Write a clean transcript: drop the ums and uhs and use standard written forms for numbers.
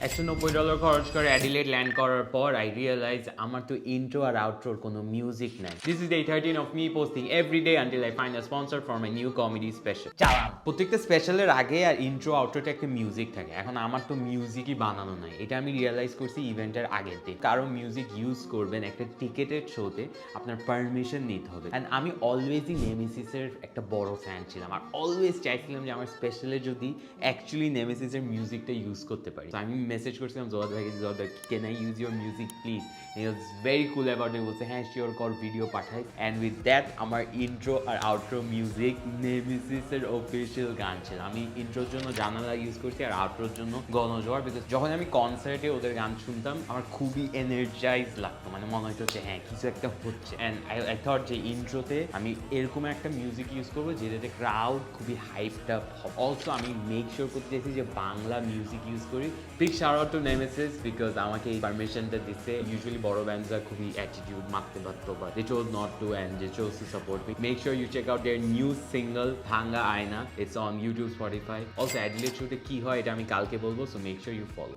$190 খরচ করে Adelaide land করার পর আই রিয়েলাইজ আমার তো ইন্ট্রো আর আউট্রোর কোনো মিউজিক নাই। This is day 13 of me posting every day until I find a sponsor for my new comedy special. চালাম প্রত্যেকটা স্পেশালের আগে আর ইন্ট্রো আউট্রোতে একটা মিউজিক থাকে। এখন আমার তো মিউজিকই বানানো নাই, এটা আমি রিয়েলাইজ করছি ইভেন্টের আগের দিন। কারো মিউজিক ইউজ করবেন একটা টিকেটেড শোতে, আপনার পারমিশন নিতে হবে। অ্যান্ড আমি অলওয়েজই নেমেসিসের একটা বড় ফ্যান ছিলাম আর অলওয়েজ চাইছিলাম যে আমার স্পেশালে যদি অ্যাকচুয়ালি নেমেসিসের মিউজিকটা ইউজ করতে পারি। তো আমি মেসেজ করছিলাম জোয়াদ ভাইকে, জোয়াদ ভাই can I use your music please? He was very cool about it, বলছে হ্যাঁ শিওর কর, ভিডিও পাঠাই। অ্যান্ড উইথ দ্যাট আমার ইন্ট্রো আর আউট্রো মিউজিক নেমেসিসের অফিসিয়াল গান ছিল। আমি ইন্ট্রোর জন্য জানালা ইউজ করছি আর আউট্রোর জন্য গণজোয়ার, বিকজ যখন আমি কনসার্টে ওদের গান শুনতাম আমার খুবই এনার্জাইজ লাগতো, মানে মনে হতো যে হ্যাঁ কিছু একটা হচ্ছে। অ্যান্ড আই থট যে ইন্ট্রোতে আমি এরকম একটা মিউজিক ইউজ করবো যেটাতে ক্রাউড খুবই হাইপড আপ। অলসো আমি মেক শিওর করতে চাইছি যে বাংলা মিউজিক ইউজ করি। Big shout out to Nemesis because আমাকে এই পারমিশনটা দিচ্ছে। ইউজুয়ালি বড় ব্যান্ডসরা খুবই অ্যাটিটিউড মারতে পারতো, but they chose not to and they chose to support me. Make sure you check out their new single ভাঙ্গা আয়না. It's on YouTube, Spotify. Also Adelaide show তে কি হয় এটা আমি কালকে বলবো, so make sure you follow.